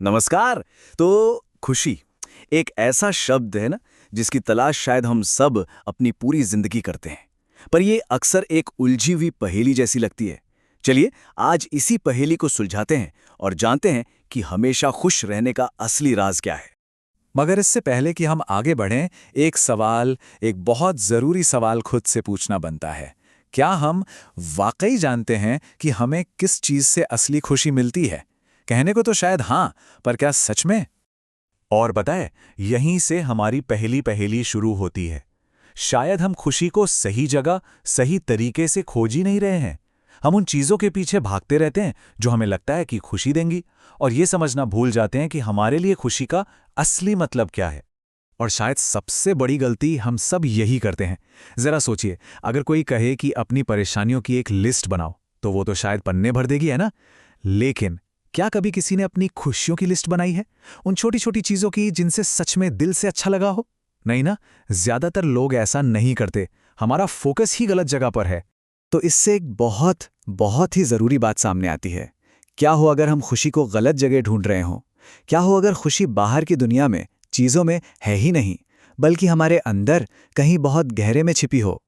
नमस्कार। तो खुशी एक ऐसा शब्द है ना, जिसकी तलाश शायद हम सब अपनी पूरी जिंदगी करते हैं। पर ये अक्सर एक उलझी हुई पहेली जैसी लगती है। चलिए आज इसी पहेली को सुलझाते हैं और जानते हैं कि हमेशा खुश रहने का असली राज क्या है। मगर इससे पहले कि हम आगे बढ़ें, एक बहुत ज़रूरी सवाल खुद से पूछना बनता है। क्या हम वाकई जानते हैं कि हमें किस चीज़ से असली खुशी मिलती है? कहने को तो शायद हाँ, पर क्या सच में? और बताए, यहीं से हमारी पहली पहेली शुरू होती है। शायद हम खुशी को सही जगह, सही तरीके से खोज ही नहीं रहे हैं। हम उन चीज़ों के पीछे भागते रहते हैं जो हमें लगता है कि खुशी देंगी, और ये समझना भूल जाते हैं कि हमारे लिए खुशी का असली मतलब क्या है। और शायद सबसे बड़ी गलती हम सब यही करते हैं। जरा सोचिए, अगर कोई कहे कि अपनी परेशानियों की एक लिस्ट बनाओ, तो वो तो शायद पन्ने भर देगी, है ना? लेकिन क्या कभी किसी ने अपनी खुशियों की लिस्ट बनाई है? उन छोटी छोटी चीजों की जिनसे सच में दिल से अच्छा लगा हो? नहीं ना। ज्यादातर लोग ऐसा नहीं करते। हमारा फोकस ही गलत जगह पर है। तो इससे एक बहुत बहुत ही जरूरी बात सामने आती है। क्या हो अगर हम खुशी को गलत जगह ढूंढ रहे हों? क्या हो अगर खुशी बाहर की दुनिया में, चीजों में है ही नहीं, बल्कि हमारे अंदर कहीं बहुत गहरे में छिपी हो?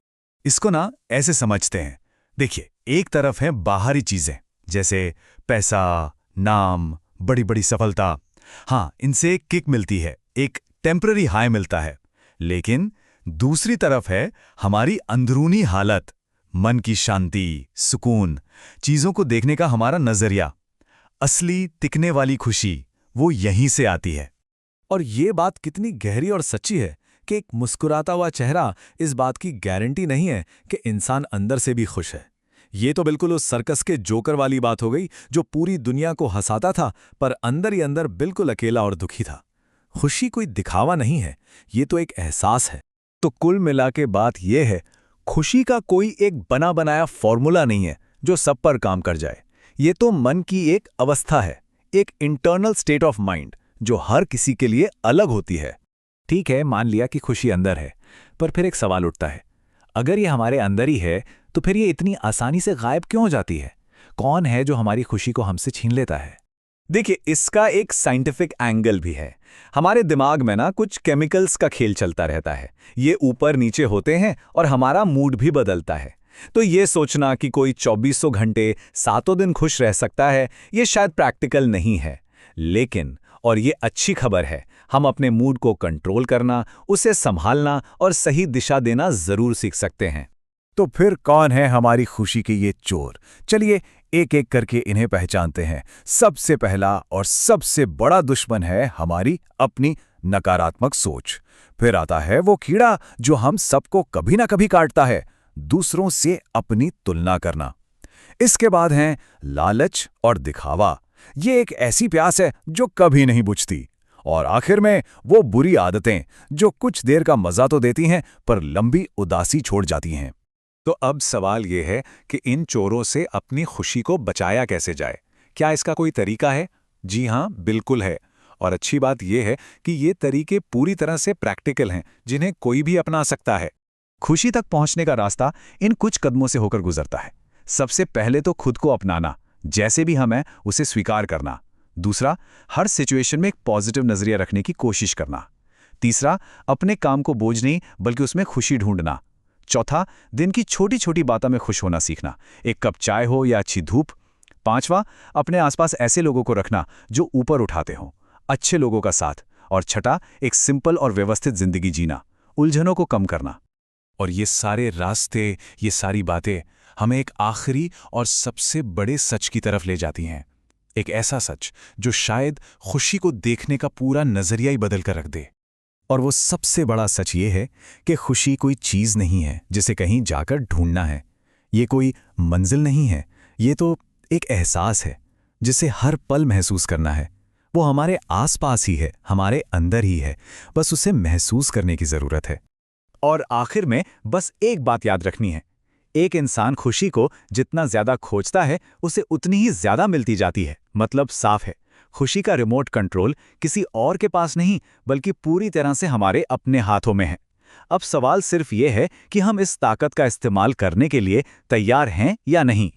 इसको ना ऐसे समझते हैं। देखिए, एक तरफ है बाहरी चीजें, जैसे पैसा, नाम, बड़ी बड़ी सफलता। हाँ, इनसे एक किक मिलती है, एक टेम्पररी हाई मिलता है। लेकिन दूसरी तरफ है हमारी अंदरूनी हालत, मन की शांति, सुकून, चीजों को देखने का हमारा नजरिया। असली टिकने वाली खुशी वो यहीं से आती है। और ये बात कितनी गहरी और सच्ची है कि एक मुस्कुराता हुआ चेहरा इस बात की गारंटी नहीं है कि इंसान अंदर से भी खुश है। ये तो बिल्कुल उस सर्कस के जोकर वाली बात हो गई, जो पूरी दुनिया को हंसाता था पर अंदर ही अंदर बिल्कुल अकेला और दुखी था। खुशी कोई दिखावा नहीं है, ये तो एक एहसास है। तो कुल मिला के बात यह है, खुशी का कोई एक बना बनाया फॉर्मूला नहीं है जो सब पर काम कर जाए। ये तो मन की एक अवस्था है, एक इंटरनल स्टेट ऑफ माइंड, जो हर किसी के लिए अलग होती है। ठीक है, मान लिया कि खुशी अंदर है, पर फिर एक सवाल उठता है, अगर ये हमारे अंदर ही है तो फिर ये इतनी आसानी से गायब क्यों हो जाती है? कौन है जो हमारी खुशी को हमसे छीन लेता है? देखिए, इसका एक साइंटिफिक एंगल भी है। हमारे दिमाग में ना कुछ केमिकल्स का खेल चलता रहता है। ये ऊपर नीचे होते हैं और हमारा मूड भी बदलता है। तो ये सोचना कि कोई 2400 घंटे सातों दिन खुश रह सकता है, ये शायद प्रैक्टिकल नहीं है। लेकिन, और ये अच्छी खबर है, हम अपने मूड को कंट्रोल करना, उसे संभालना और सही दिशा देना जरूर सीख सकते हैं। तो फिर कौन है हमारी खुशी के ये चोर? चलिए एक एक करके इन्हें पहचानते हैं। सबसे पहला और सबसे बड़ा दुश्मन है हमारी अपनी नकारात्मक सोच। फिर आता है वो कीड़ा जो हम सबको कभी ना कभी काटता है, दूसरों से अपनी तुलना करना। इसके बाद हैं लालच और दिखावा। ये एक ऐसी प्यास है जो कभी नहीं बुझती। और आखिर में वो बुरी आदतें जो कुछ देर का मजा तो देती हैं पर लंबी उदासी छोड़ जाती हैं। तो अब सवाल ये है कि इन चोरों से अपनी खुशी को बचाया कैसे जाए? क्या इसका कोई तरीका है? जी हाँ, बिल्कुल है। और अच्छी बात यह है कि ये तरीके पूरी तरह से प्रैक्टिकल हैं, जिन्हें कोई भी अपना सकता है। खुशी तक पहुंचने का रास्ता इन कुछ कदमों से होकर गुजरता है। सबसे पहले तो खुद को अपनाना, जैसे भी हम हैं उसे स्वीकार करना। दूसरा, हर सिचुएशन में एक पॉजिटिव नजरिया रखने की कोशिश करना। तीसरा, अपने काम को बोझ नहीं बल्कि उसमें खुशी ढूंढना। चौथा, दिन की छोटी छोटी बातों में खुश होना सीखना, एक कप चाय हो या अच्छी धूप। पांचवा, अपने आसपास ऐसे लोगों को रखना जो ऊपर उठाते हों, अच्छे लोगों का साथ। और छठा, एक सिंपल और व्यवस्थित जिंदगी जीना, उलझनों को कम करना। और ये सारे रास्ते, ये सारी बातें हमें एक आखिरी और सबसे बड़े सच की तरफ ले जाती हैं। एक ऐसा सच जो शायद खुशी को देखने का पूरा नजरिया ही बदल कर रख दे। और वो सबसे बड़ा सच ये है कि खुशी कोई चीज नहीं है जिसे कहीं जाकर ढूंढना है। ये कोई मंजिल नहीं है, ये तो एक एहसास है जिसे हर पल महसूस करना है। वो हमारे आसपास ही है, हमारे अंदर ही है, बस उसे महसूस करने की जरूरत है। और आखिर में बस एक बात याद रखनी है, एक इंसान खुशी को जितना ज्यादा खोजता है उसे उतनी ही ज्यादा मिलती जाती है। मतलब साफ है, खुशी का रिमोट कंट्रोल किसी और के पास नहीं बल्कि पूरी तरह से हमारे अपने हाथों में है। अब सवाल सिर्फ ये है कि हम इस ताकत का इस्तेमाल करने के लिए तैयार हैं या नहीं।